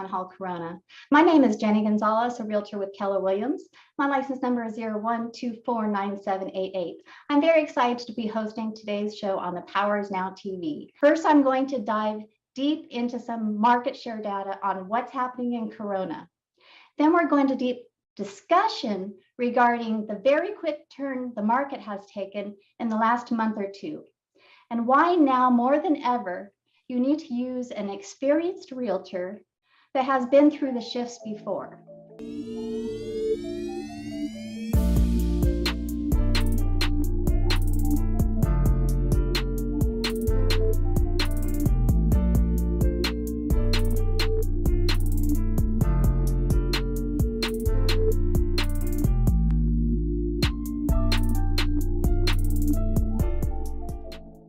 Hall, Corona. My name is Jenny Gonzalez, a realtor with Keller Williams. My license number is 01249788. I'm very excited to be hosting today's show on the Power is Now TV. First, I'm going to dive deep into some market share data on what's happening in Corona. Then we're going to deep discussion regarding the very quick turn the market has taken in the last month or two, and why now more than ever you need to use an experienced realtor that has been through the shifts before.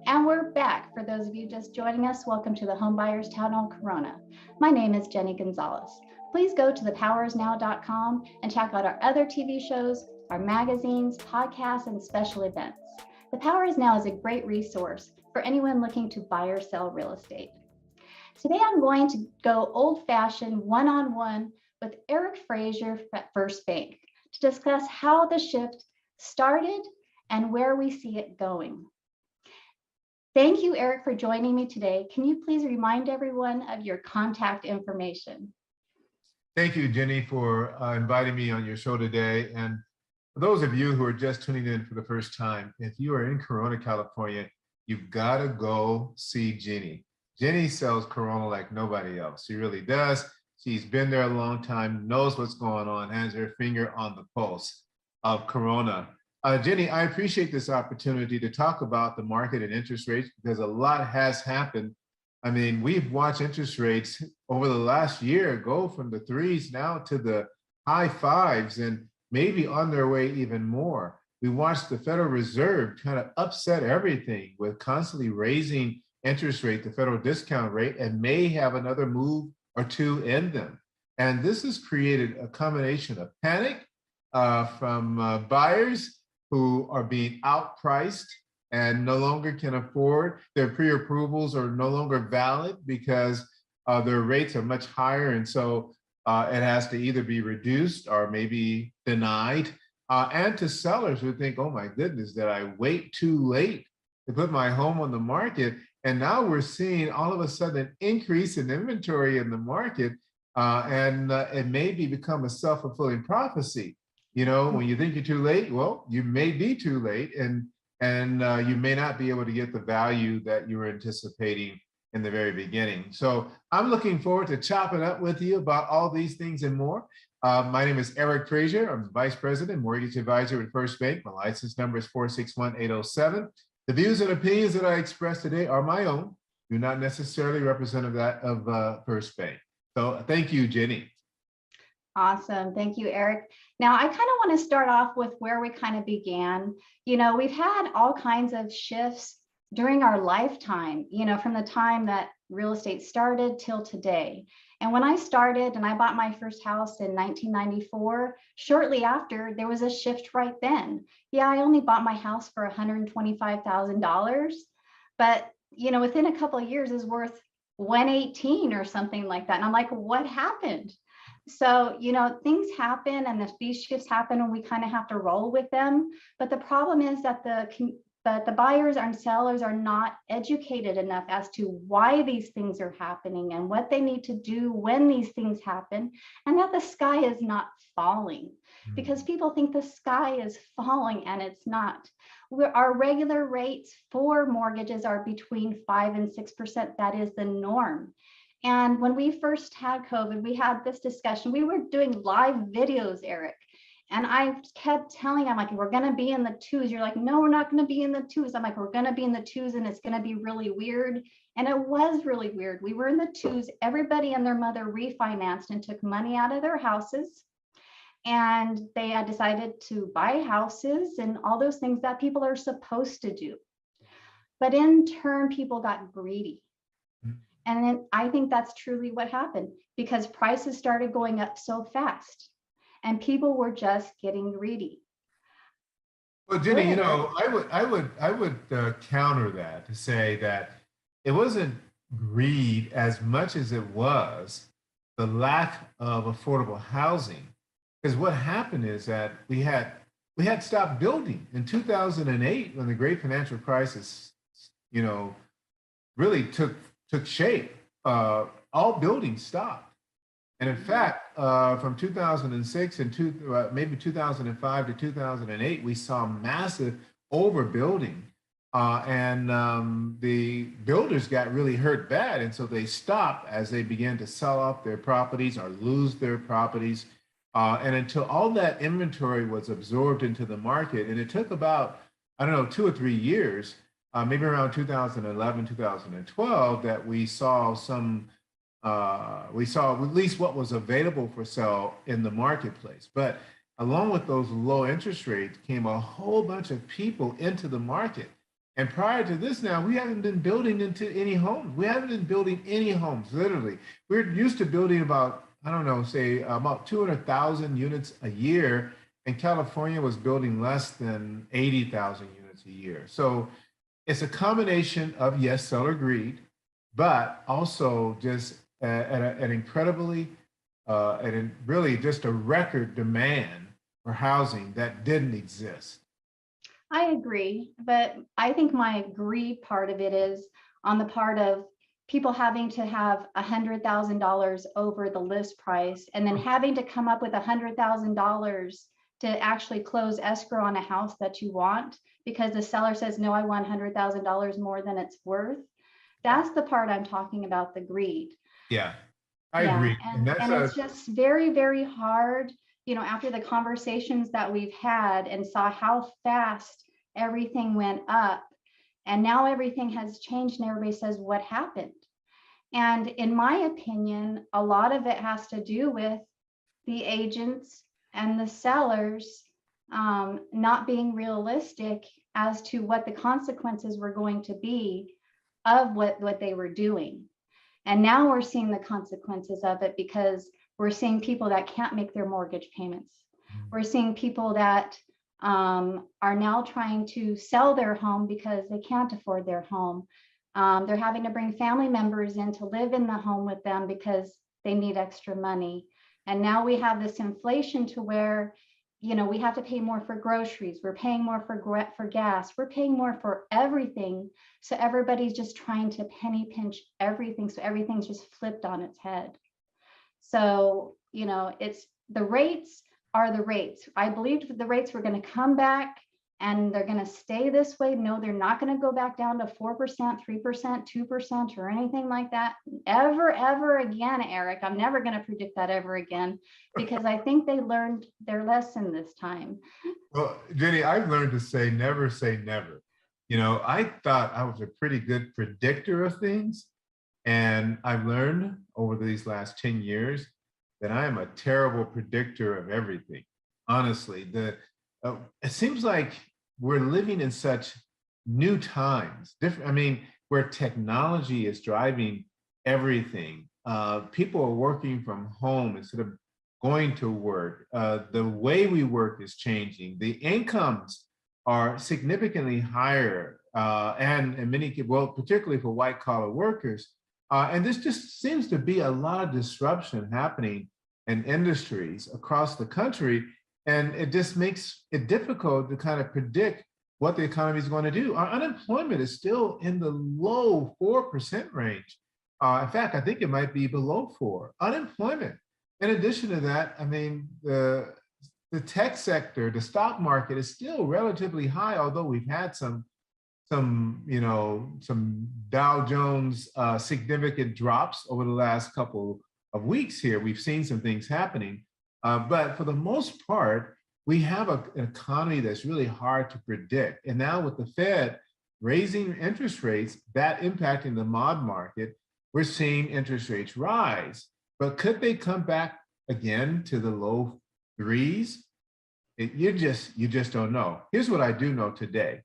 And we're back. For those of you just joining us, welcome to the Homebuyers Town Hall Corona. My name is Jenny Gonzalez. Please go to thepowerisnow.com and check out our other TV shows, our magazines, podcasts, and special events. The Power is Now is a great resource for anyone looking to buy or sell real estate. Today, I'm going to go old-fashioned one-on-one with Eric Frazier at First Bank to discuss how the shift started and where we see it going. Thank you, Eric, for joining me today. Can you please remind everyone of your contact information? Thank you, Jenny, for inviting me on your show today. And for those of you who are just tuning in for the first time, if you are in Corona, California, you've got to go see Jenny. Jenny sells Corona like nobody else. She really does. She's been there a long time, knows what's going on, has her finger on the pulse of Corona. Jenny, I appreciate this opportunity to talk about the market and interest rates because a lot has happened. I mean, we've watched interest rates over the last year go from the threes now to the high fives and maybe on their way even more. We watched the Federal Reserve kind of upset everything with constantly raising interest rate, the federal discount rate, and may have another move or two in them. And this has created a combination of panic from buyers who are being outpriced and no longer can afford. Their pre-approvals are no longer valid because their rates are much higher. And so it has to either be reduced or maybe denied. And to sellers who think, oh my goodness, did I wait too late to put my home on the market? And now we're seeing all of a sudden an increase in inventory in the market and it may become a self-fulfilling prophecy. You know, when you think you're too late, well, you may be too late and you may not be able to get the value that you were anticipating in the very beginning. So I'm looking forward to chopping up with you about all these things and more. My name is Eric Frazier. I'm the Vice President, Mortgage Advisor at First Bank. My license number is 461807. The views and opinions that I express today are my own, do not necessarily represent that of First Bank. So thank you, Jenny. Awesome. Thank you, Eric. Now, I kind of want to start off with where we kind of began. You know, we've had all kinds of shifts during our lifetime, you know, from the time that real estate started till today. And when I started and I bought my first house in 1994, shortly after, there was a shift right then. Yeah, I only bought my house for $125,000, but, you know, within a couple of years is worth 118 or something like that. And I'm like, what happened? So, you know, things happen and these shifts happen and we kind of have to roll with them. But the problem is that the buyers and sellers are not educated enough as to why these things are happening and what they need to do when these things happen, and that the sky is not falling because people think the sky is falling and it's not. Our regular rates for mortgages are between 5 and 6%. That is the norm. And when we first had COVID, we had this discussion. We were doing live videos, Eric. And I kept telling them, like, we're going to be in the twos. You're like, no, we're not going to be in the twos. I'm like, we're going to be in the twos and it's going to be really weird. And it was really weird. We were in the twos. Everybody and their mother refinanced and took money out of their houses. And they had decided to buy houses and all those things that people are supposed to do. But in turn, people got greedy. And then I think that's truly what happened because prices started going up so fast and people were just getting greedy. Well, Jenny, you know, I would counter that to say that it wasn't greed as much as it was the lack of affordable housing. Because what happened is that we had stopped building in 2008 when the great financial crisis, you know, really took shape. All building stopped. And in fact, from 2006 and maybe 2005 to 2008, we saw massive overbuilding. And the builders got really hurt bad. And so they stopped as they began to sell off their properties or lose their properties. And until all that inventory was absorbed into the market, and it took about, I don't know, 2 or 3 years, maybe around 2011, 2012, that we saw at least what was available for sale in the marketplace. But along with those low interest rates came a whole bunch of people into the market. And prior to this now, we haven't been building into any homes. We haven't been building any homes, literally. We're used to building about, I don't know, say about 200,000 units a year, and California was building less than 80,000 units a year. So it's a combination of, yes, seller greed, but also just an incredibly, and really just a record demand for housing that didn't exist. I agree, but I think my greed part of it is on the part of people having to have $100,000 over the list price and then having to come up with $100,000 to actually close escrow on a house that you want because the seller says, no, I want $100,000 more than it's worth. That's the part I'm talking about, the greed. Yeah, I agree. And it's just very, very hard, after the conversations that we've had and saw how fast everything went up. And now everything has changed and everybody says, what happened? And in my opinion, a lot of it has to do with the agents and the sellers not being realistic as to what the consequences were going to be of what they were doing. And now we're seeing the consequences of it because we're seeing people that can't make their mortgage payments. We're seeing people that are now trying to sell their home because they can't afford their home. They're having to bring family members in to live in the home with them because they need extra money. And now we have this inflation to where, we have to pay more for groceries. We're paying more for gas. We're paying more for everything. So everybody's just trying to penny pinch everything. So everything's just flipped on its head. So, it's the rates are the rates. I believed the rates were going to come back and they're going to stay this way. No, they're not going to go back down to 4%, 3%, 2%, or anything like that ever again, Eric. I'm never going to predict that ever again because I think they learned their lesson this time. Well, Jenny, I've learned to say never say never. I thought I was a pretty good predictor of things. And I've learned over these last 10 years that I am a terrible predictor of everything. Honestly, it seems like we're living in such new times, where technology is driving everything. People are working from home instead of going to work. The way we work is changing. The incomes are significantly higher, and in many, particularly for white collar workers. And this just seems to be a lot of disruption happening in industries across the country. And it just makes it difficult to kind of predict what the economy is going to do. Our unemployment is still in the low 4% range. In fact, I think it might be below 4. Unemployment. In addition to that, the tech sector, the stock market is still relatively high, although we've had some Dow Jones significant drops over the last couple of weeks here. We've seen some things happening, but for the most part, we have an economy that's really hard to predict. And now with the Fed raising interest rates, that impacting the mod market, we're seeing interest rates rise. But could they come back again to the low 3s? You just don't know. Here's what I do know today.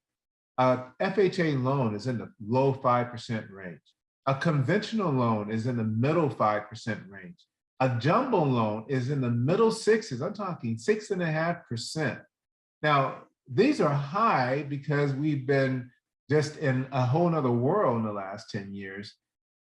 FHA loan is in the low 5% range. A conventional loan is in the middle 5% range. A jumbo loan is in the middle 6s. I'm talking 6.5%. Now, these are high because we've been just in a whole nother world in the last 10 years.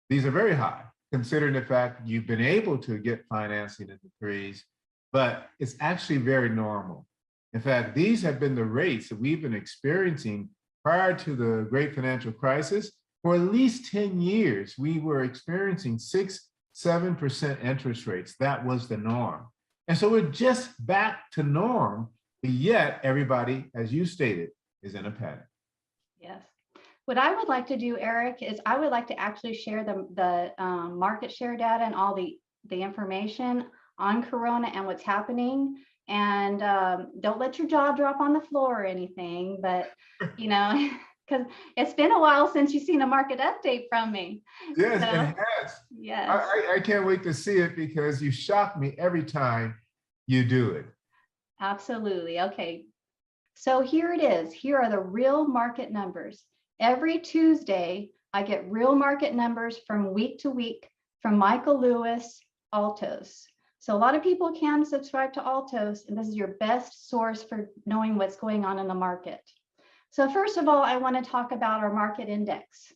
These are very high. considering the fact you've been able to get financing in the threes, but it's actually very normal. In fact, these have been the rates that we've been experiencing prior to the great financial crisis. For at least 10 years, we were experiencing 6-7% interest rates. That was the norm. And so we're just back to norm, but yet everybody, as you stated, is in a panic. Yes. What I would like to do, Eric, is I would like to actually share the market share data and all the information on Corona and what's happening. And don't let your jaw drop on the floor or anything, but because it's been a while since you've seen a market update from me. Yes, so, it has. Yes. I can't wait to see it because you shock me every time you do it. Absolutely. Okay. So here it is. Here are the real market numbers. Every Tuesday, I get real market numbers from week to week from Michael Lewis, Altos. So a lot of people can subscribe to Altos, and this is your best source for knowing what's going on in the market. So first of all, I want to talk about our market index,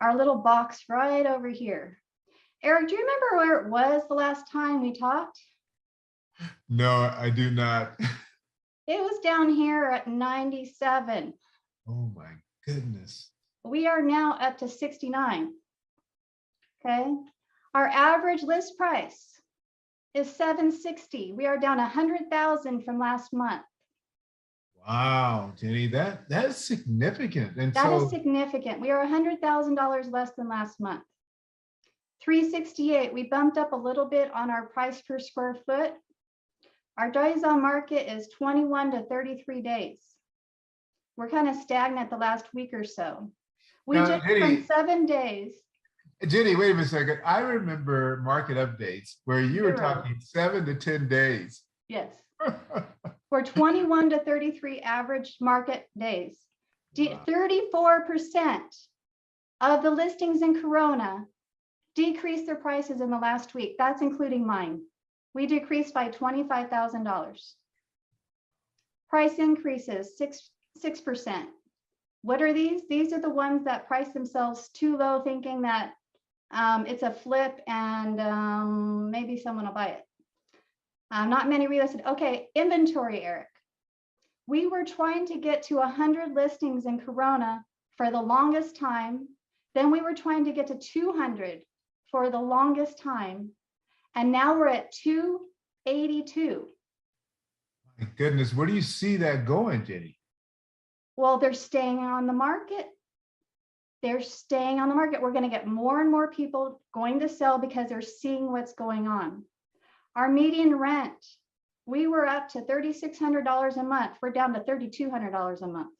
our little box right over here. Eric, do you remember where it was the last time we talked? No, I do not. It was down here at 97. Oh my goodness. We are now up to 69. Okay. Our average list price is 760. We are down 100,000 from last month. Wow, Jenny, that's significant. And that is significant. We are $100,000 less than last month. 368, we bumped up a little bit on our price per square foot. Our days on market is 21 to 33 days. We're kind of stagnant the last week or so. We now, just Jenny, from 7 days. Jenny, wait a second. I remember market updates where you were talking 7 to 10 days. Yes. For 21 to 33 average market days. Wow. 34% of the listings in Corona decreased their prices in the last week. That's including mine. We decreased by $25,000. Price increases 6%. What are these? These are the ones that price themselves too low, thinking that it's a flip and maybe someone will buy it. Not many real estate. Okay, inventory, Eric. We were trying to get to 100 listings in Corona for the longest time. Then we were trying to get to 200 for the longest time. And now we're at 282. My goodness, where do you see that going, Jenny? Well, they're staying on the market. They're staying on the market. We're going to get more and more people going to sell because they're seeing what's going on. Our median rent, we were up to $3,600 a month. We're down to $3,200 a month.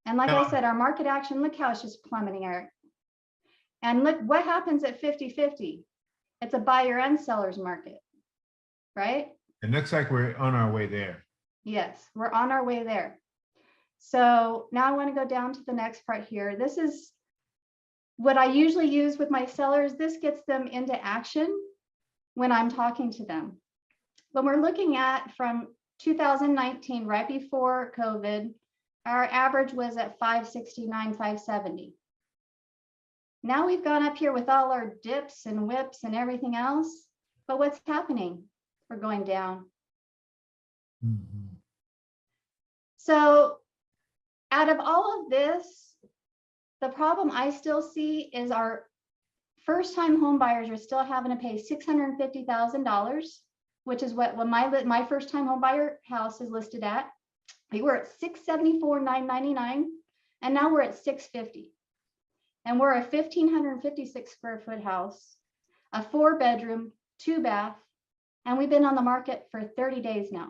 And like I said, our market action, look how it's just plummeting, Eric. And look what happens at 50-50. It's a buyer and seller's market, right? It looks like we're on our way there. Yes, we're on our way there. So now I want to go down to the next part here. This is what I usually use with my sellers. This gets them into action when I'm talking to them. When we're looking at from 2019, right before COVID, our average was at 569, 570. Now we've gone up here with all our dips and whips and everything else, but what's happening? We're going down. Mm-hmm. So out of all of this, the problem I still see is our first-time home buyers are still having to pay $650,000, which is what when my first-time home buyer house is listed at. We were at $674,999, and now we're at $650. And we're a 1,556 square foot house, a 4-bedroom, 2-bath, and we've been on the market for 30 days now.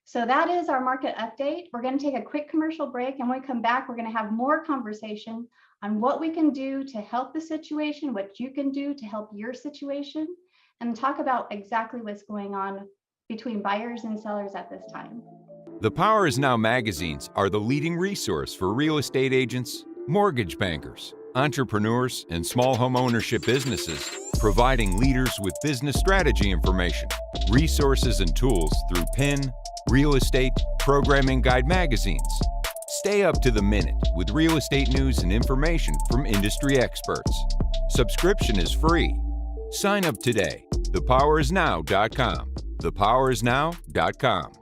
So that is our market update. We're going to take a quick commercial break, and when we come back, we're going to have more conversation on what we can do to help the situation, what you can do to help your situation, and talk about exactly what's going on between buyers and sellers at this time. The Power Is Now magazines are the leading resource for real estate agents, mortgage bankers, entrepreneurs, and small home ownership businesses, providing leaders with business strategy information, resources and tools through PIN, real estate, programming guide magazines. Stay up to the minute with real estate news and information from industry experts. Subscription is free. Sign up today. thepowerisnow.com. thepowerisnow.com.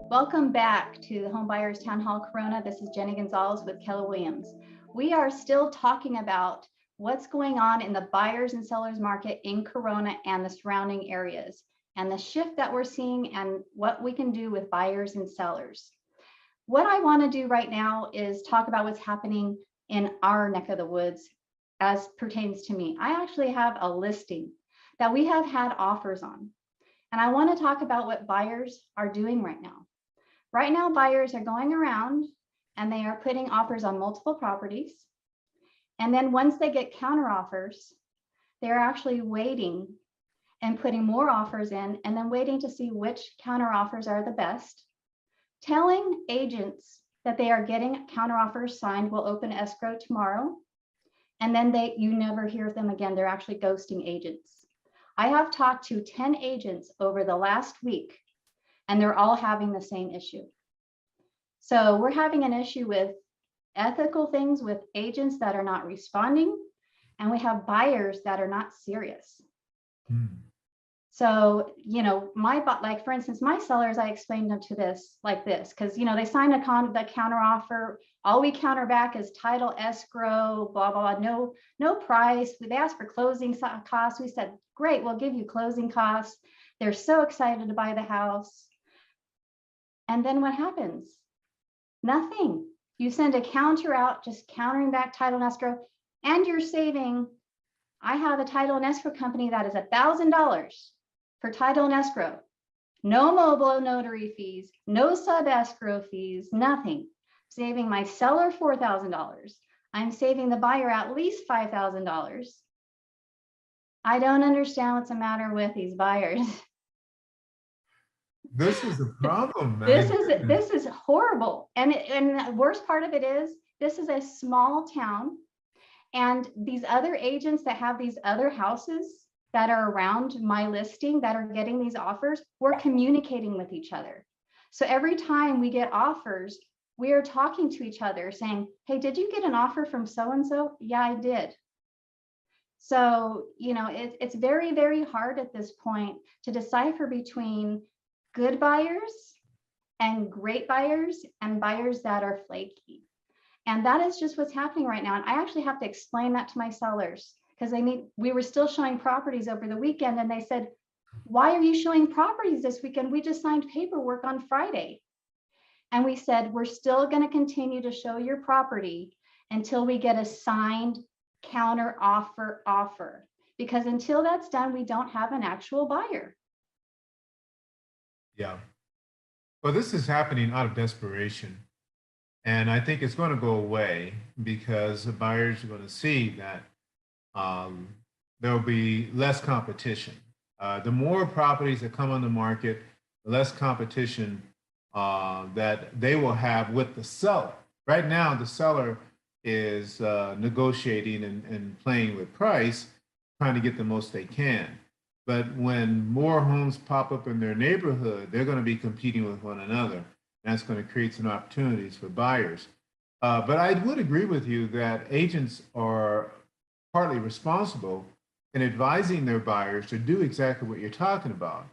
Welcome back to the Homebuyers Town Hall Corona. This is Jenny Gonzalez with Keller Williams. We are still talking about what's going on in the buyers and sellers market in Corona and the surrounding areas, and the shift that we're seeing and what we can do with buyers and sellers. What I want to do right now is talk about what's happening in our neck of the woods as pertains to me. I actually have a listing that we have had offers on, and I want to talk about what buyers are doing right now. Right now, buyers are going around and they are putting offers on multiple properties. And then once they get counter offers, they're actually waiting and putting more offers in and then waiting to see which counter offers are the best, telling agents that they are getting counter offers signed, will open escrow tomorrow. And then you never hear them again. They're actually ghosting agents. I have talked to 10 agents over the last week, and they're all having the same issue. So we're having an issue with ethical things with agents that are not responding, and we have buyers that are not serious. So, like for instance, my sellers, I explained them to this like this, because they signed the counter offer. All we counter back is title, escrow, blah blah blah. No price. They asked for closing costs. We said, great, we'll give you closing costs. They're so excited to buy the house. And then what happens? Nothing. You send a counter out, just countering back title and escrow, and you're saving. I have a title and escrow company that is $1,000 for title and escrow. No mobile notary fees, no sub escrow fees, nothing. Saving my seller $4,000. I'm saving the buyer at least $5,000. I don't understand what's the matter with these buyers. This is a problem, man. This is horrible. And the worst part of it is, this is a small town, and these other agents that have these other houses that are around my listing that are getting these offers, we're communicating with each other. So every time we get offers, we are talking to each other saying, hey, did you get an offer from so-and-so? Yeah, I did. So, it's very, very hard at this point to decipher between good buyers and great buyers and buyers that are flaky. And that is just what's happening right now. And I actually have to explain that to my sellers, because we were still showing properties over the weekend, and they said, why are you showing properties this weekend? We just signed paperwork on Friday. And we said, we're still going to continue to show your property until we get a signed counter offer, because until that's done, we don't have an actual buyer. Yeah. Well, this is happening out of desperation. And I think it's going to go away because the buyers are going to see that there'll be less competition. The more properties that come on the market, the less competition that they will have with the seller. Right now, the seller is negotiating and playing with price, trying to get the most they can. But when more homes pop up in their neighborhood, they're going to be competing with one another. That's going to create some opportunities for buyers. But I would agree with you that agents are partly responsible in advising their buyers to do exactly what you're talking about.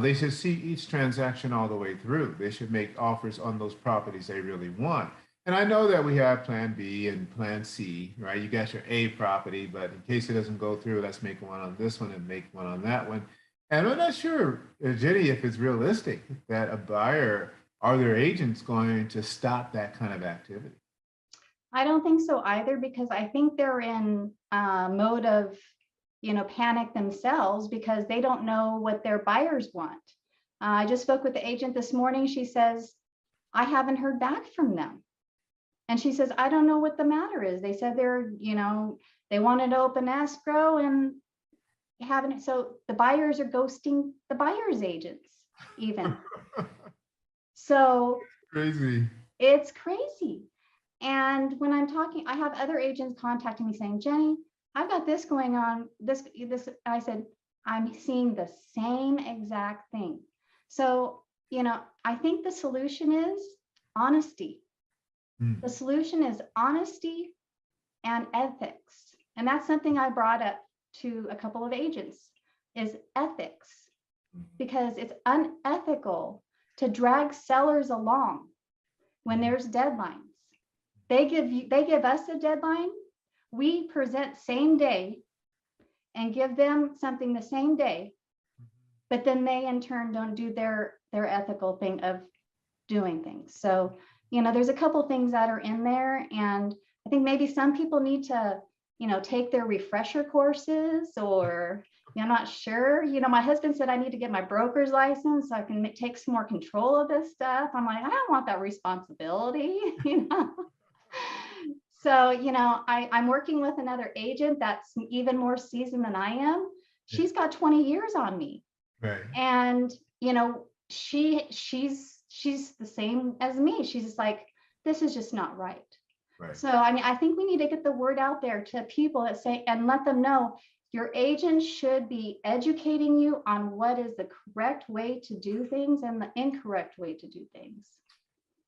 They should see each transaction all the way through. They should make offers on those properties they really want. And I know that we have plan B and plan C, right? You got your A property, but in case it doesn't go through, let's make one on this one and make one on that one. And I'm not sure, Jenny, if it's realistic that a buyer or their agents going to stop that kind of activity. I don't think so either, because I think they're in mode of, panic themselves, because they don't know what their buyers want. I just spoke with the agent this morning. She says, I haven't heard back from them. And she says, I don't know what the matter is. They said they wanted to open escrow and haven't. So the buyers are ghosting the buyer's agents even. So Crazy. It's crazy. And when I'm talking, I have other agents contacting me saying, Jenny, I've got this going on. This. I said, I'm seeing the same exact thing. So, I think the solution is honesty. The solution is honesty and ethics. And that's something I brought up to a couple of agents is ethics, because it's unethical to drag sellers along when there's deadlines. They give us a deadline. We present same day and give them something the same day, but then they in turn don't do their ethical thing of doing things. So, there's a couple things that are in there, and I think maybe some people need to, take their refresher courses, or I'm not sure. My husband said I need to get my broker's license so I can take some more control of this stuff. I'm like, I don't want that responsibility, So, I'm working with another agent that's even more seasoned than I am. She's got 20 years on me. Right. And, she's the same as me. She's just like, this is just not right. Right. So, I think we need to get the word out there to people that say, and let them know your agent should be educating you on what is the correct way to do things and the incorrect way to do things.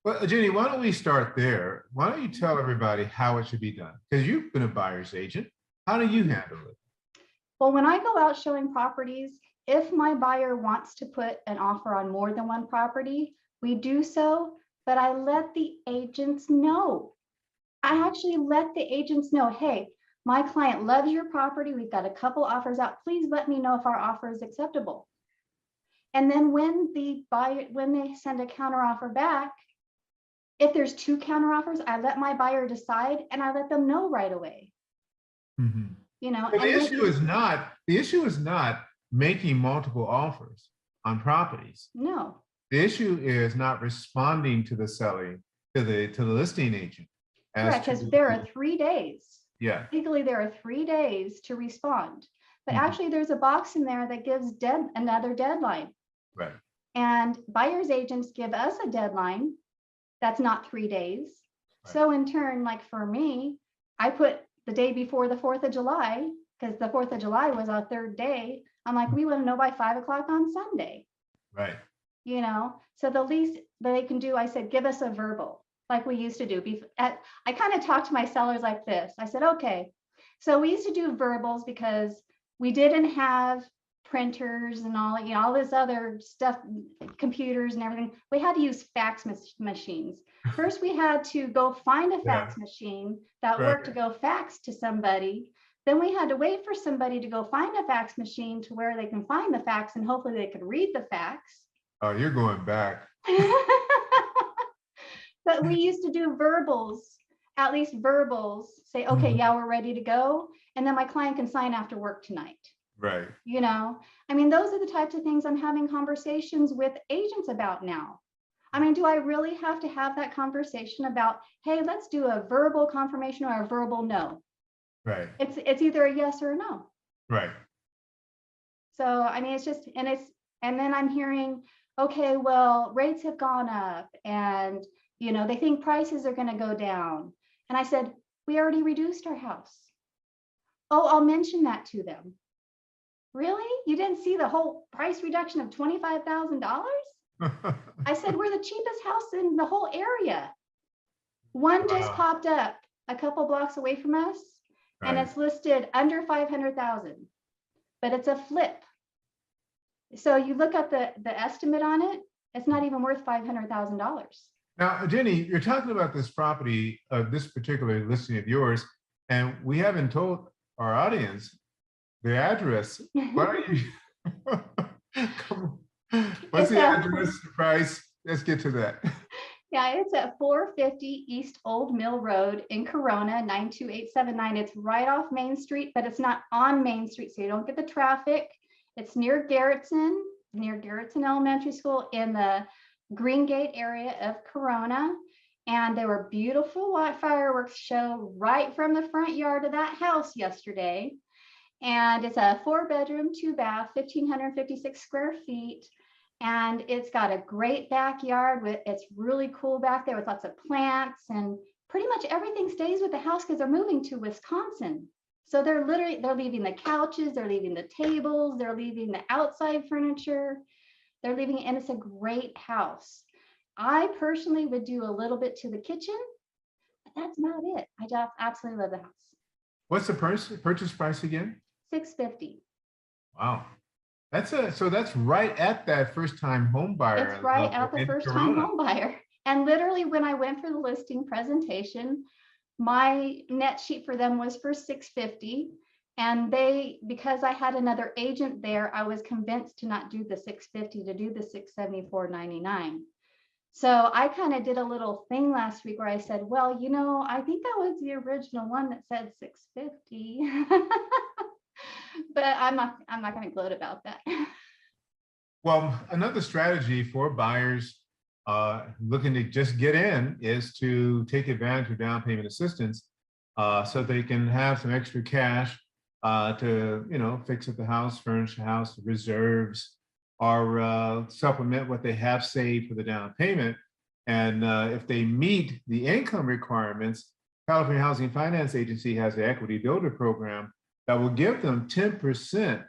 Well, Jenny, why don't we start there? Why don't you tell everybody how it should be done? Because you've been a buyer's agent. How do you handle it? Well, when I go out showing properties, if my buyer wants to put an offer on more than one property, we do so, but I let the agents know. I actually let the agents know, hey, my client loves your property. We've got a couple offers out. Please let me know if our offer is acceptable. And then when they send a counter offer back, if there's 2 counter offers, I let my buyer decide and I let them know right away. Mm-hmm. But the issue is not making multiple offers on properties. No. The issue is not responding to the selling, to the listing agent. Correct, because there are 3 days. Yeah. Legally, there are 3 days to respond. But actually, there's a box in there that gives another deadline. Right. And buyer's agents give us a deadline that's not 3 days. Right. So in turn, like for me, I put the day before the 4th of July, because the 4th of July was our 3rd day. I'm like, we want to know by 5 o'clock on Sunday. Right. So the least that they can do, I said, give us a verbal like we used to do. I kind of talked to my sellers like this. I said, okay, so we used to do verbals because we didn't have printers and all this other stuff, computers and everything. We had to use fax machines. First, we had to go find a fax machine that worked to go fax to somebody. Then we had to wait for somebody to go find a fax machine to where they can find the fax and hopefully they could read the fax. Oh, you're going back. But we used to do verbals, at least verbals, say, okay, yeah, we're ready to go. And then my client can sign after work tonight. Right. Those are the types of things I'm having conversations with agents about now. Do I really have to have that conversation about, hey, let's do a verbal confirmation or a verbal no? Right. It's either a yes or a no. Right. So, it's just, and then I'm hearing, okay, well, rates have gone up and, they think prices are going to go down. And I said, we already reduced our house. Oh, I'll mention that to them. Really? You didn't see the whole price reduction of $25,000? I said, we're the cheapest house in the whole area. One just popped up a couple blocks away from us, and it's listed under 500,000, but it's a flip. So you look at the estimate on it, it's not even worth $500,000. Now, Jenny, you're talking about this property, this particular listing of yours, and we haven't told our audience the address. Why are you? What's the address, price? Let's get to that. Yeah, it's at 450 East Old Mill Road in Corona, 92879. It's right off Main Street, but it's not on Main Street, so you don't get the traffic. It's near Garrettson Elementary School in the Green Gate area of Corona. And there were beautiful fireworks show right from the front yard of that house yesterday. And it's a 4-bedroom, 2-bath, 1,556 square feet. And it's got a great backyard it's really cool back there with lots of plants, and pretty much everything stays with the house because they're moving to Wisconsin. So they're leaving the couches, they're leaving the tables, they're leaving the outside furniture, they're leaving, and it's a great house. I personally would do a little bit to the kitchen, but that's not it. I just absolutely love the house. What's the purchase price again? $650. Wow. So that's right at that first time home buyer It's right level at the in first time Corona. home buyer. And literally when I went for the listing presentation, my net sheet for them was for $650. And because I had another agent there, I was convinced to not do the $650, to do the $674.99. So I kind of did a little thing last week where I said, well, I think that was the original one that said $650. But I'm not going to gloat about that. Well, another strategy for buyers looking to just get in is to take advantage of down payment assistance so they can have some extra cash to, fix up the house, furnish the house, reserves, or supplement what they have saved for the down payment. And if they meet the income requirements, California Housing Finance Agency has the Equity Builder Program that will give them 10%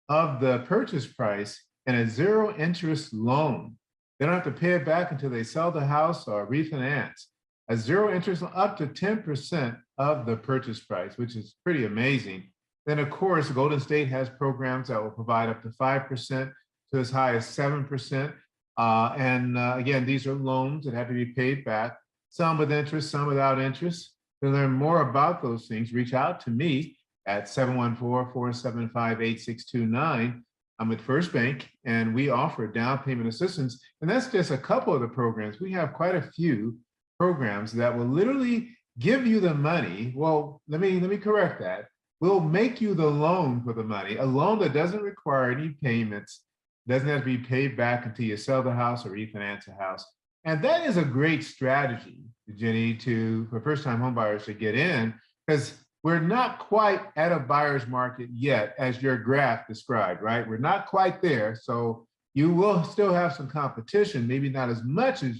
of the purchase price and a zero interest loan. They don't have to pay it back until they sell the house or refinance. A zero interest up to 10% of the purchase price, which is pretty amazing. Then of course, Golden State has programs that will provide up to 5% to as high as 7%. Again, these are loans that have to be paid back, some with interest, some without interest. To learn more about those things, reach out to me at 714-475-8629. I'm with First Bank, and we offer down payment assistance. And that's just a couple of the programs. We have quite a few programs that will literally give you the money. Well, let me correct that. We'll make you the loan for the money, a loan that doesn't require any payments, doesn't have to be paid back until you sell the house or refinance a house. And that is a great strategy, Jenny, for first-time homebuyers to get in, because we're not quite at a buyer's market yet, as your graph described, right? We're not quite there. So you will still have some competition, maybe not as much as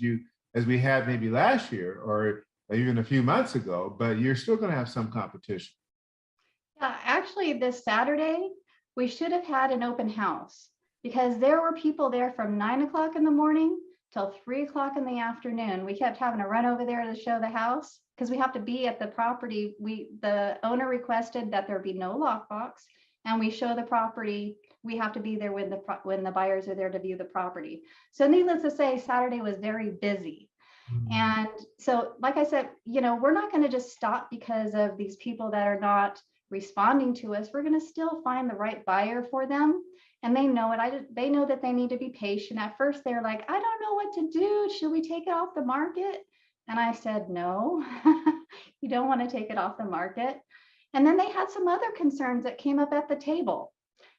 we had maybe last year or even a few months ago, but you're still going to have some competition. Yeah, actually, this Saturday, we should have had an open house because there were people there from 9 o'clock in the morning till 3 o'clock in the afternoon. We kept having to run over there to show the house because we have to be at the property. The owner requested that there be no lockbox, and we show the property. We have to be there when the buyers are there to view the property. So needless to say, Saturday was very busy. And so, like I said, we're not going to just stop because of these people that are not responding to us. We're going to still find the right buyer for them. And they know it. They know that they need to be patient. At first, they're like, I don't know what to do. Should we take it off the market? And I said, no, you don't want to take it off the market. And then they had some other concerns that came up at the table.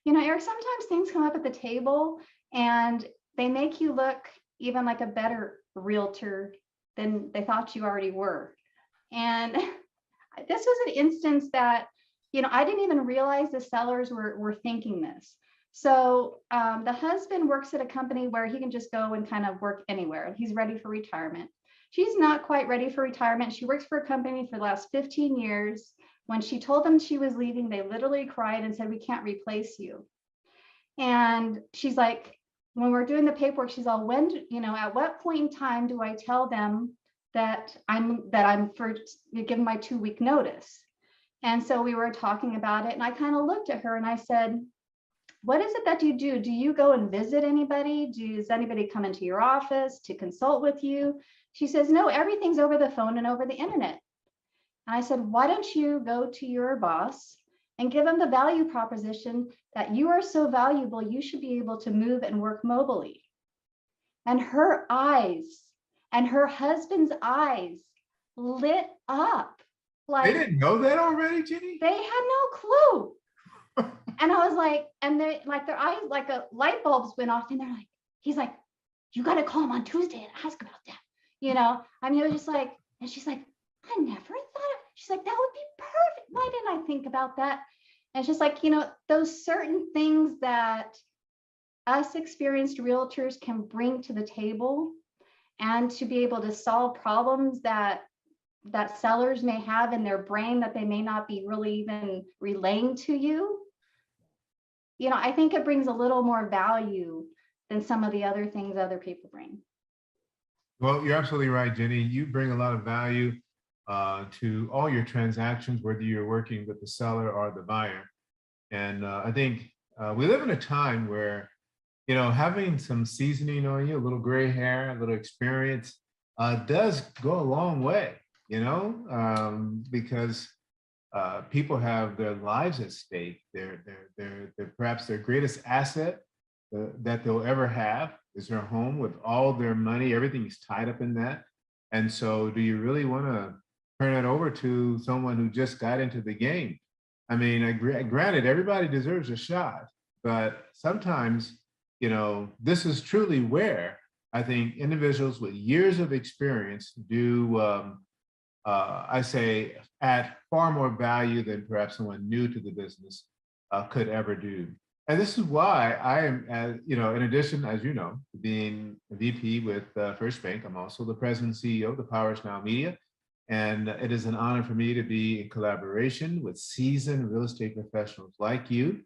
Eric, sometimes things come up at the table and they make you look even like a better realtor than they thought you already were. And this was an instance that, I didn't even realize the sellers were thinking this. So the husband works at a company where he can just go and kind of work anywhere. He's ready for retirement. She's not quite ready for retirement. She works for a company for the last 15 years. When she told them she was leaving, they literally cried and said, we can't replace you. And she's like, when we're doing the paperwork, she's all, at what point in time do I tell them that I'm for giving my 2-week notice? And so we were talking about it, and I kind of looked at her and I said, what is it that you do? Do you go and visit anybody? Does anybody come into your office to consult with you? She says, no, everything's over the phone and over the internet. And I said, why don't you go to your boss and give them the value proposition that you are so valuable, you should be able to move and work mobily. And her eyes and her husband's eyes lit up. Like, they didn't know that already, Jenny? They had no clue. And I was like, and they like their eyes, like a light bulbs went off, and they're like, he's like, you got to call him on Tuesday and ask about that. It was just like, and she's like, I never thought of, she's like, that would be perfect. Why didn't I think about that? And it's just like, those certain things that us experienced realtors can bring to the table, and to be able to solve problems that sellers may have in their brain that they may not be really even relaying to you. I think it brings a little more value than some of the other things other people bring. Well, you're absolutely right, Jenny. You bring a lot of value. to all your transactions, whether you're working with the seller or the buyer. And I think we live in a time where, having some seasoning on you, a little gray hair, a little experience does go a long way, because people have their lives at stake. They're perhaps their greatest asset that they'll ever have is their home with all their money. Everything's tied up in that. And so do you really want to turn it over to someone who just got into the game? I mean, granted, everybody deserves a shot, but sometimes, this is truly where I think individuals with years of experience do, I say, add far more value than perhaps someone new to the business could ever do. And this is why I am, in addition, as you know, to being a VP with First Bank, I'm also the president and CEO of the Powers Now Media. And it is an honor for me to be in collaboration with seasoned real estate professionals like you,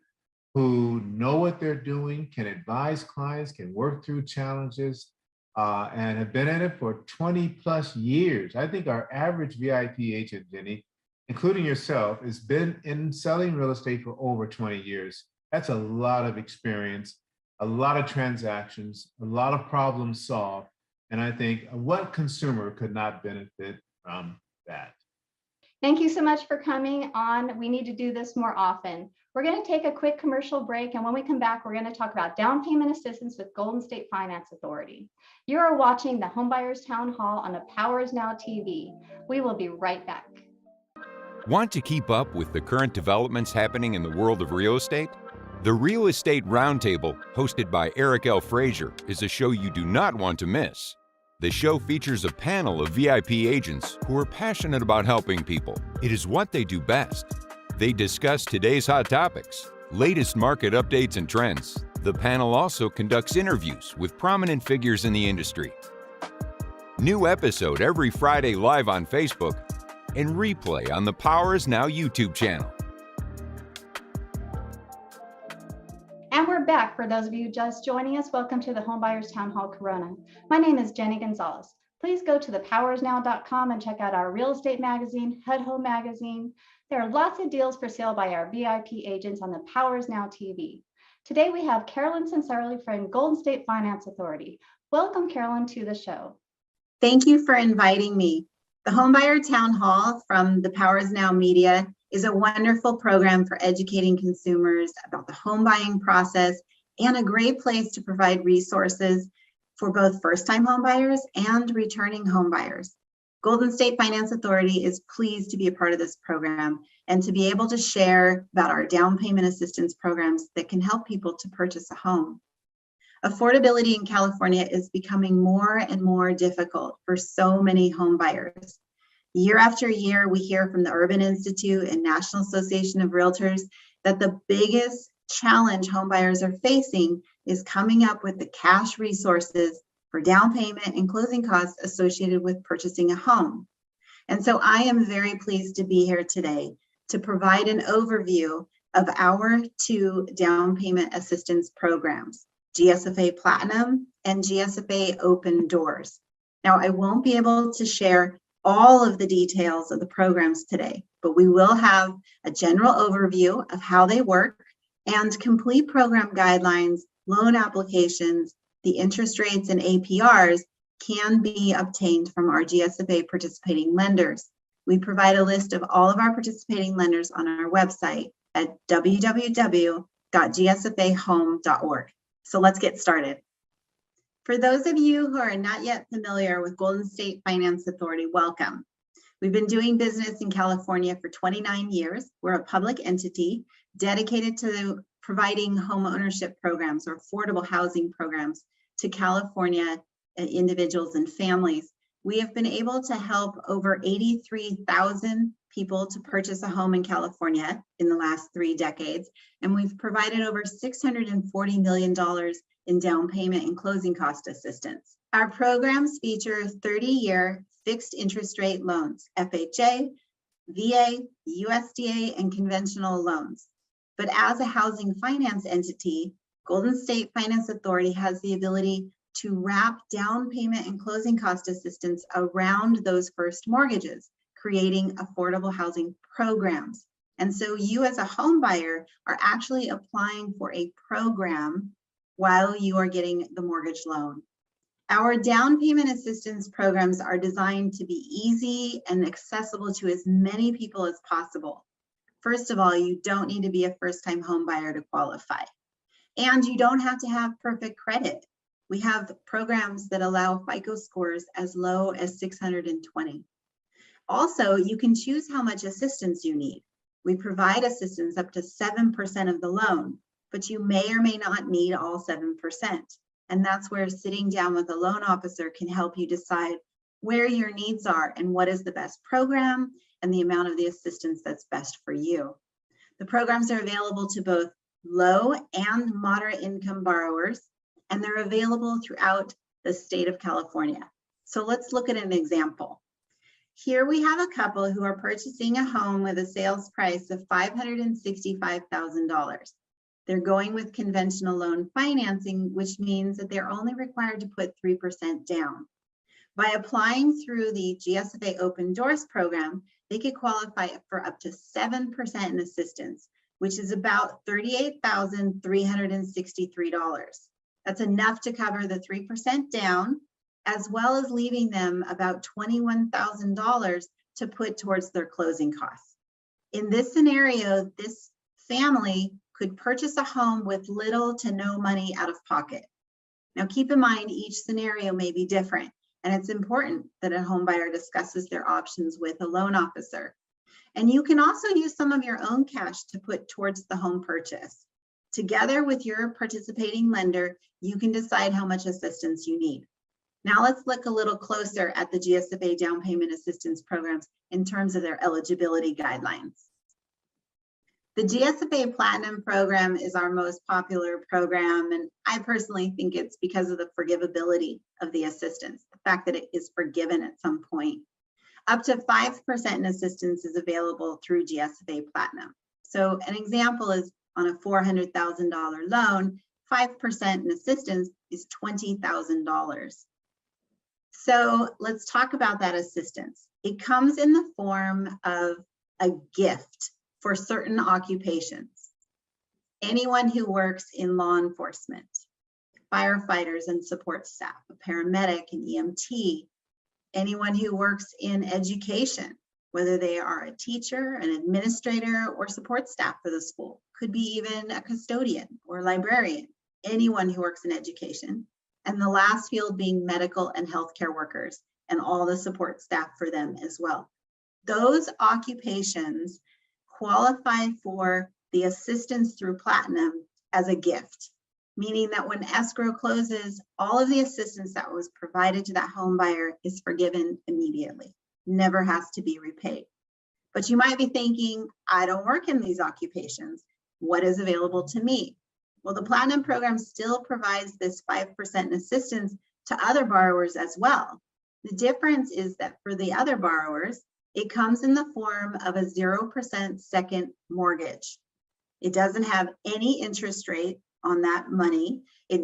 who know what they're doing, can advise clients, can work through challenges, and have been in it for 20 plus years. I think our average VIP agent, Jenny, including yourself, has been in selling real estate for over 20 years. That's a lot of experience, a lot of transactions, a lot of problems solved. And I think what consumer could not benefit from that? Thank you so much for coming on. We need to do this more often. We're going to take a quick commercial break, and when we come back, we're going to talk about down payment assistance with Golden State Finance Authority. You are watching the Homebuyers Town Hall on the Powers Now TV. We will be right back. Want to keep up with the current developments happening in the world of real estate? The Real Estate Roundtable, hosted by Eric Frazier, is a show you do not want to miss. The show features a panel of VIP agents who are passionate about helping people. It is what they do best. They discuss today's hot topics, latest market updates and trends. The panel also conducts interviews with prominent figures in the industry. New episode every Friday live on Facebook and replay on the Powers Now YouTube channel. And we're back. For those of you just joining us, welcome to the Homebuyers Town Hall Corona. My name is Jenny Gonzalez. Please go to thepowersnow.com and check out our real estate magazine, Head Home Magazine. There are lots of deals for sale by our VIP agents on the Powers Now TV. Today we have Carolyn Sunseri from Golden State Finance Authority. Welcome, Carolyn, to the show. Thank you for inviting me. The Homebuyer Town Hall from the Powers Now Media is a wonderful program for educating consumers about the home buying process and a great place to provide resources for both first-time homebuyers and returning homebuyers. Golden State Finance Authority is pleased to be a part of this program and to be able to share about our down payment assistance programs that can help people to purchase a home. Affordability in California is becoming more and more difficult for so many homebuyers. Year after year, we hear from the Urban Institute and National Association of Realtors that the biggest challenge homebuyers are facing is coming up with the cash resources for down payment and closing costs associated with purchasing a home. And so I am very pleased to be here today to provide an overview of our two down payment assistance programs, Gsfa Platinum and Gsfa Open Doors. Now, I won't be able to share all of the details of the programs today, but we will have a general overview of how they work and complete program guidelines, loan applications, the interest rates and APRs can be obtained from our Gsfa participating lenders. We provide a list of all of our participating lenders on our website at www.gsfahome.org. So let's get started. For those of you who are not yet familiar with Golden State Finance Authority, welcome. We've been doing business in California for 29 years. We're a public entity dedicated to providing home ownership programs or affordable housing programs to California individuals and families. We have been able to help over 83,000 people to purchase a home in California in the last 3 decades, and we've provided over $640 million in down payment and closing cost assistance. Our programs feature 30-year fixed interest rate loans, FHA, VA, USDA, and conventional loans. But as a housing finance entity, Golden State Finance Authority has the ability to wrap down payment and closing cost assistance around those first mortgages, creating affordable housing programs. And so you as a home buyer are actually applying for a program while you are getting the mortgage loan. Our down payment assistance programs are designed to be easy and accessible to as many people as possible. First of all, you don't need to be a first-time home buyer to qualify. And you don't have to have perfect credit. We have programs that allow FICO scores as low as 620. Also, you can choose how much assistance you need. We provide assistance up to 7% of the loan, but you may or may not need all 7%. And that's where sitting down with a loan officer can help you decide where your needs are and what is the best program and the amount of the assistance that's best for you. The programs are available to both low and moderate income borrowers, and they're available throughout the state of California. So let's look at an example. Here we have a couple who are purchasing a home with a sales price of $565,000. They're going with conventional loan financing, which means that they're only required to put 3% down. By applying through the Gsfa Open Doors program, they could qualify for up to 7% in assistance, which is about $38,363. That's enough to cover the 3% down, as well as leaving them about $21,000 to put towards their closing costs. In this scenario, this family could purchase a home with little to no money out of pocket. Now keep in mind, each scenario may be different, and it's important that a home buyer discusses their options with a loan officer. And you can also use some of your own cash to put towards the home purchase. Together with your participating lender, you can decide how much assistance you need. Now let's look a little closer at the Gsfa down payment assistance programs in terms of their eligibility guidelines. The Dsfa Platinum program is our most popular program, and I personally think it's because of the forgivability of the assistance, the fact that it is forgiven at some point. Up to 5% in assistance is available through Dsfa Platinum. So an example is on a $400,000 loan, 5% in assistance is $20,000. So let's talk about that assistance. It comes in the form of a gift for certain occupations. Anyone who works in law enforcement, firefighters and support staff, a paramedic and EMT, anyone who works in education, whether they are a teacher, an administrator, or support staff for the school, could be even a custodian or librarian, anyone who works in education. And the last field being medical and healthcare workers and all the support staff for them as well. Those occupations qualify for the assistance through Platinum as a gift, meaning that when escrow closes, all of the assistance that was provided to that home buyer is forgiven immediately, never has to be repaid. But you might be thinking, I don't work in these occupations. What is available to me? Well, the Platinum program still provides this 5% in assistance to other borrowers as well. The difference is that for the other borrowers, it comes in the form of a 0% second mortgage. It doesn't have any interest rate on that money. It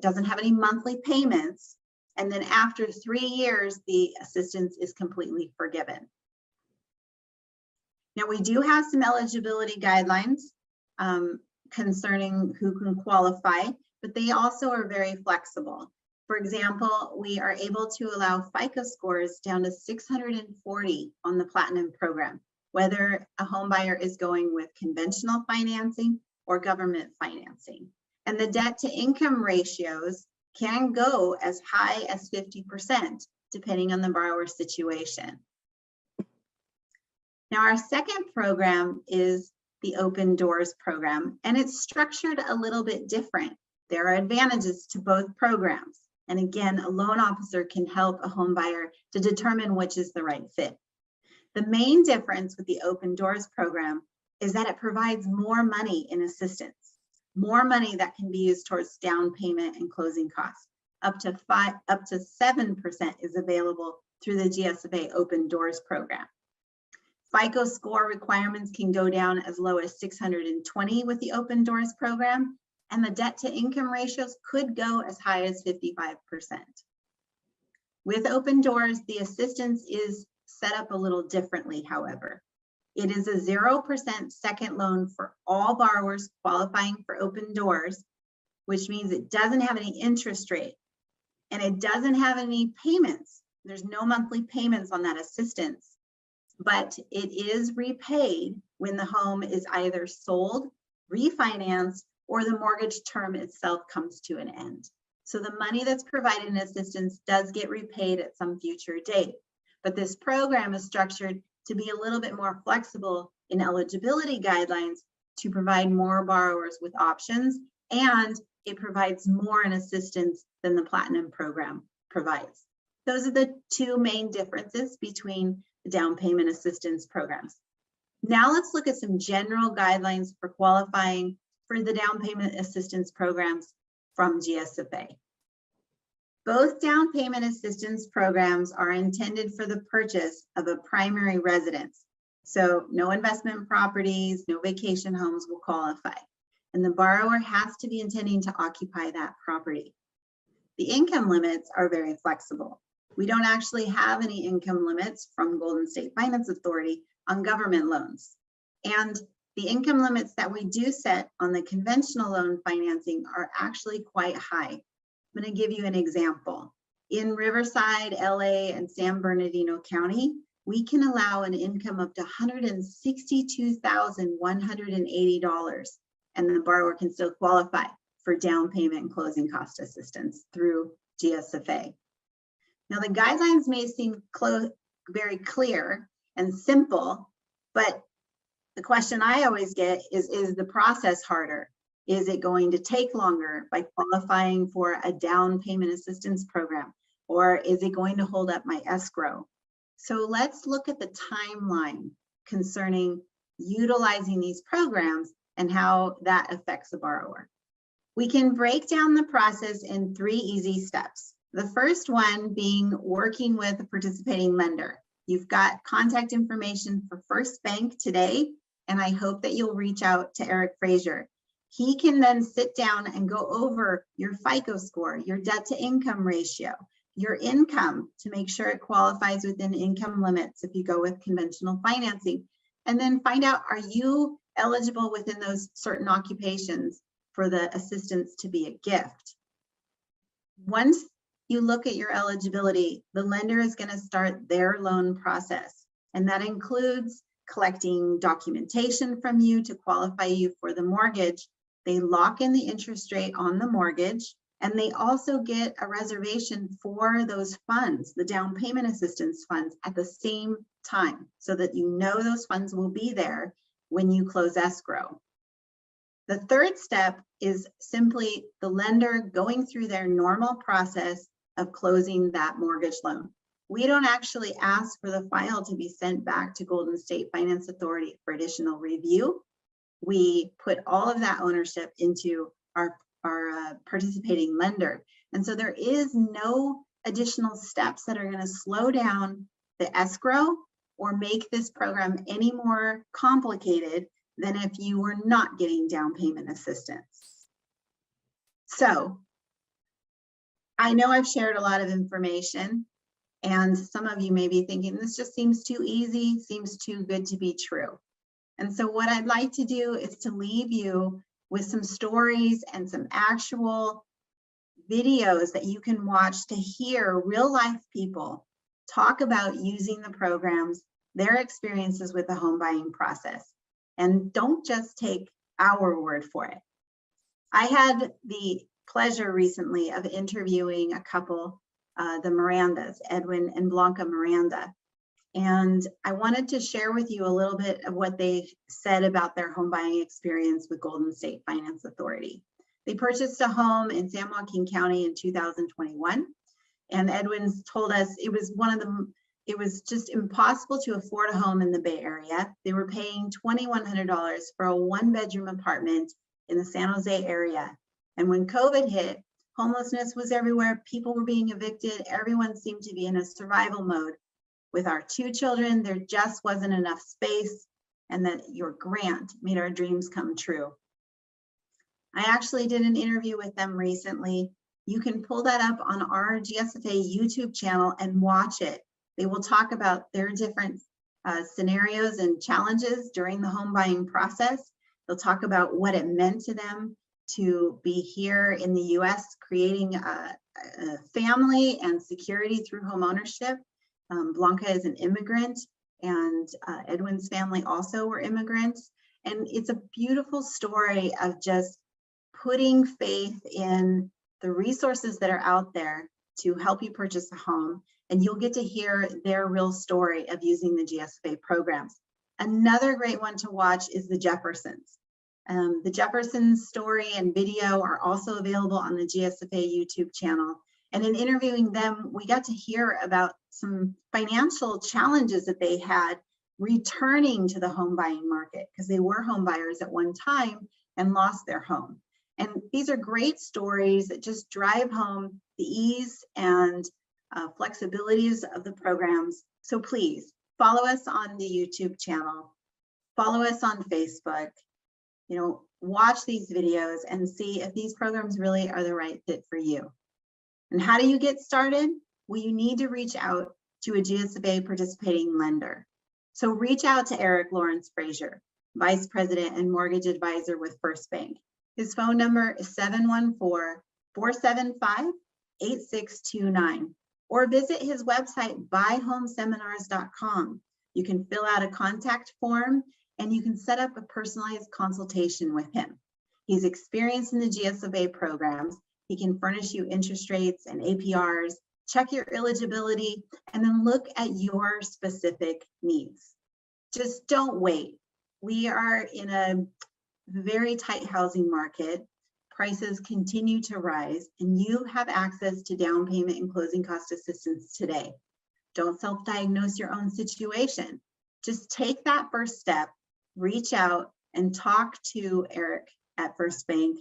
doesn't have any monthly payments. And then after 3 years, the assistance is completely forgiven. Now we do have some eligibility guidelines concerning who can qualify, but they also are very flexible. For example, we are able to allow FICO scores down to 640 on the Platinum program, whether a home buyer is going with conventional financing or government financing. And the debt to income ratios can go as high as 50%, depending on the borrower's situation. Now, our second program is the Open Doors program, and it's structured a little bit different. There are advantages to both programs. And again, a loan officer can help a home buyer to determine which is the right fit. The main difference with the Open Doors program is that it provides more money in assistance, more money that can be used towards down payment and closing costs. Up to 7% is available through the Gsfa Open Doors program. FICO score requirements can go down as low as 620 with the Open Doors program, and the debt to income ratios could go as high as 55%. With Open Doors, the assistance is set up a little differently, however. It is a 0% second loan for all borrowers qualifying for Open Doors, which means it doesn't have any interest rate and it doesn't have any payments. There's no monthly payments on that assistance, but it is repaid when the home is either sold, refinanced, or the mortgage term itself comes to an end. So the money that's provided in assistance does get repaid at some future date. But this program is structured to be a little bit more flexible in eligibility guidelines to provide more borrowers with options, and it provides more in assistance than the Platinum program provides. Those are the two main differences between the down payment assistance programs. Now let's look at some general guidelines for qualifying for the down payment assistance programs from Gsfa. Both down payment assistance programs are intended for the purchase of a primary residence. So no investment properties, no vacation homes will qualify. And the borrower has to be intending to occupy that property. The income limits are very flexible. We don't actually have any income limits from Golden State Finance Authority on government loans. And the income limits that we do set on the conventional loan financing are actually quite high. I'm going to give you an example. In Riverside, LA, and San Bernardino County, we can allow an income up to $162,180, and the borrower can still qualify for down payment and closing cost assistance through Gsfa. Now, the guidelines may seem very clear and simple, but the question I always get is the process harder? Is it going to take longer by qualifying for a down payment assistance program? Or is it going to hold up my escrow? So let's look at the timeline concerning utilizing these programs and how that affects a borrower. We can break down the process in 3 easy steps. The first one being working with a participating lender. You've got contact information for First Bank today, and I hope that you'll reach out to Eric Frazier. He can then sit down and go over your FICO score, your debt to income ratio, your income to make sure it qualifies within income limits if you go with conventional financing, and then find out, are you eligible within those certain occupations for the assistance to be a gift? Once you look at your eligibility, the lender is going to start their loan process, and that includes collecting documentation from you to qualify you for the mortgage. They lock in the interest rate on the mortgage, and they also get a reservation for those funds, the down payment assistance funds, at the same time, so that you know those funds will be there when you close escrow. The third step is simply the lender going through their normal process of closing that mortgage loan. We don't actually ask for the file to be sent back to Golden State Finance Authority for additional review. We put all of that ownership into our participating lender. And so there is no additional steps that are going to slow down the escrow or make this program any more complicated than if you were not getting down payment assistance. So I know I've shared a lot of information, and some of you may be thinking, this just seems too easy, seems too good to be true. And so what I'd like to do is to leave you with some stories and some actual videos that you can watch to hear real life people talk about using the programs, their experiences with the home buying process. And don't just take our word for it. I had the pleasure recently of interviewing a couple, the Mirandas, Edwin and Blanca Miranda. And I wanted to share with you a little bit of what they said about their home buying experience with Golden State Finance Authority. They purchased a home in San Joaquin County in 2021. And Edwin's told us it was just impossible to afford a home in the Bay Area. They were paying $2,100 for a 1-bedroom apartment in the San Jose area. And when COVID hit, homelessness was everywhere. People were being evicted. Everyone seemed to be in a survival mode. With our 2 children, there just wasn't enough space, and that your grant made our dreams come true. I actually did an interview with them recently. You can pull that up on our Gsfa YouTube channel and watch it. They will talk about their different scenarios and challenges during the home buying process. They'll talk about what it meant to them to be here in the US, creating a family and security through home ownership. Blanca is an immigrant, and Edwin's family also were immigrants. And it's a beautiful story of just putting faith in the resources that are out there to help you purchase a home. And you'll get to hear their real story of using the Gsfa programs. Another great one to watch is the Jeffersons. The Jeffersons story and video are also available on the Gsfa YouTube channel. And in interviewing them, we got to hear about some financial challenges that they had returning to the home buying market, because they were home buyers at one time and lost their home. And these are great stories that just drive home the ease and flexibilities of the programs. So please follow us on the YouTube channel, follow us on Facebook, watch these videos and see if these programs really are the right fit for you. And how do you get started? Well, you need to reach out to a Gsfa participating lender. So reach out to Eric Frazier, Vice President and Mortgage Advisor with First Bank. His phone number is 714-475-8629, or visit his website, buyhomeseminars.com. You can fill out a contact form and you can set up a personalized consultation with him. He's experienced in the Gsfa programs. He can furnish you interest rates and APRs, check your eligibility, and then look at your specific needs. Just don't wait. We are in a very tight housing market. Prices continue to rise, and you have access to down payment and closing cost assistance today. Don't self-diagnose your own situation. Just take that first step, reach out and talk to Eric at First Bank.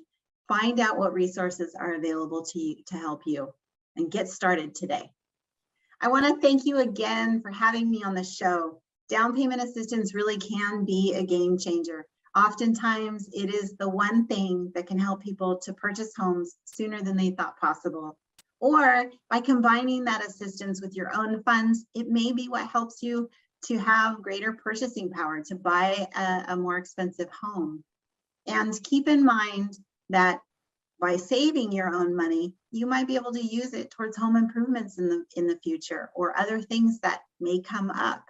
Find out what resources are available to you to help you, and get started today. I want to thank you again for having me on the show. Down payment assistance really can be a game changer. Oftentimes, it is the one thing that can help people to purchase homes sooner than they thought possible. Or by combining that assistance with your own funds, it may be what helps you to have greater purchasing power to buy a more expensive home. And keep in mind that by saving your own money, you might be able to use it towards home improvements in the future, or other things that may come up.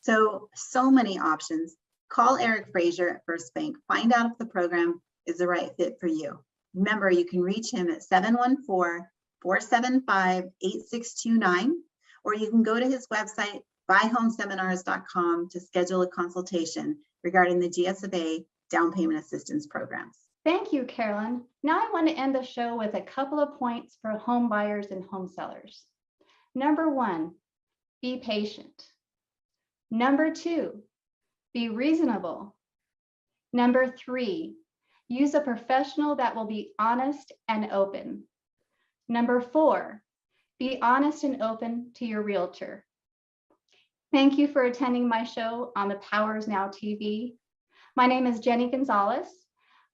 So many options. Call Eric Frazier at First Bank. Find out if the program is the right fit for you. Remember, you can reach him at 714-475-8629, or you can go to his website, buyhomeseminars.com, to schedule a consultation regarding the Gsfa down payment assistance programs. Thank you, Carolyn. Now I want to end the show with a couple of points for home buyers and home sellers. Number 1, be patient. Number 2, be reasonable. Number 3, use a professional that will be honest and open. Number 4, be honest and open to your realtor. Thank you for attending my show on the Power is Now TV. My name is Jenny Gonzalez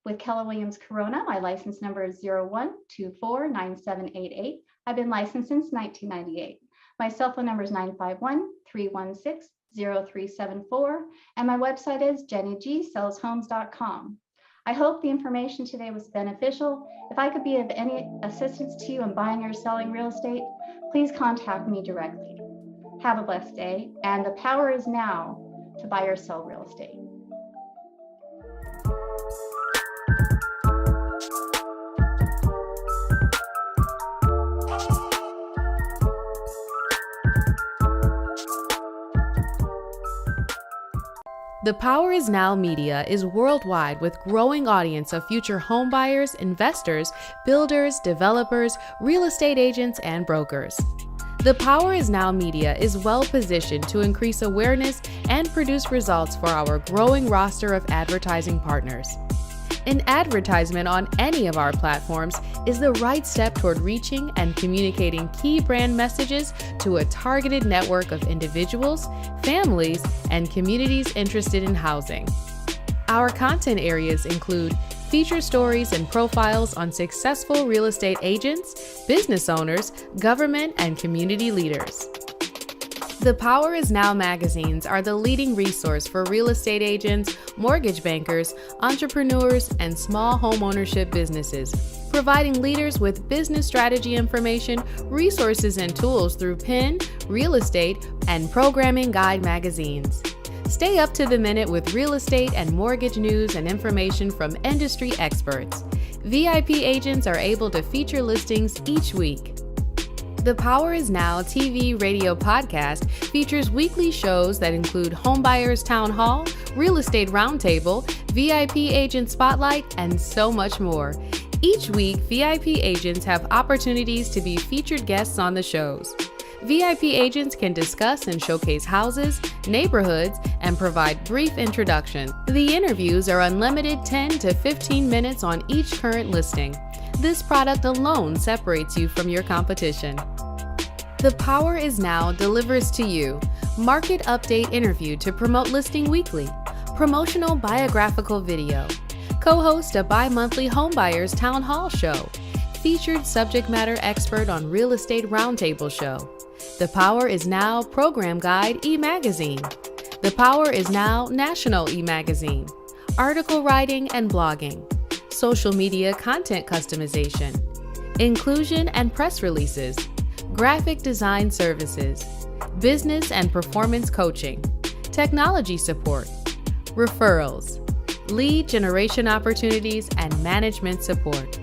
with Keller Williams Corona. My license number is 01249788. I've been licensed since 1998. My cell phone number is 951-316-0374, and my website is jennygSellsHomes.com. I hope the information today was beneficial. If I could be of any assistance to you in buying or selling real estate, please contact me directly. Have a blessed day, and the power is now to buy or sell real estate. The Power is Now Media is worldwide with growing audience of future homebuyers, investors, builders, developers, real estate agents, and brokers. The Power is Now Media is well positioned to increase awareness and produce results for our growing roster of advertising partners. An advertisement on any of our platforms is the right step toward reaching and communicating key brand messages to a targeted network of individuals, families, and communities interested in housing. Our content areas include feature stories and profiles on successful real estate agents, business owners, government, and community leaders. The Power Is Now magazines are the leading resource for real estate agents, mortgage bankers, entrepreneurs, and small homeownership businesses, providing leaders with business strategy information, resources, and tools through PIN, real estate, and programming guide magazines. Stay up to the minute with real estate and mortgage news and information from industry experts. VIP agents are able to feature listings each week. The Power Is Now TV radio podcast features weekly shows that include Homebuyers Town Hall, Real Estate Roundtable, VIP Agent Spotlight, and so much more. Each week, VIP agents have opportunities to be featured guests on the shows. VIP agents can discuss and showcase houses, neighborhoods, and provide brief introductions. The interviews are unlimited 10 to 15 minutes on each current listing. This product alone separates you from your competition. The Power Is Now delivers to you Market Update interview to promote listing weekly, promotional biographical video, co-host a bi-monthly Homebuyers Town Hall show, featured subject matter expert on Real Estate Roundtable show, The Power Is Now Program Guide e-magazine, The Power Is Now National e-magazine, article writing and blogging, social media content customization, inclusion and press releases, graphic design services, business and performance coaching, technology support, referrals, lead generation opportunities, and management support.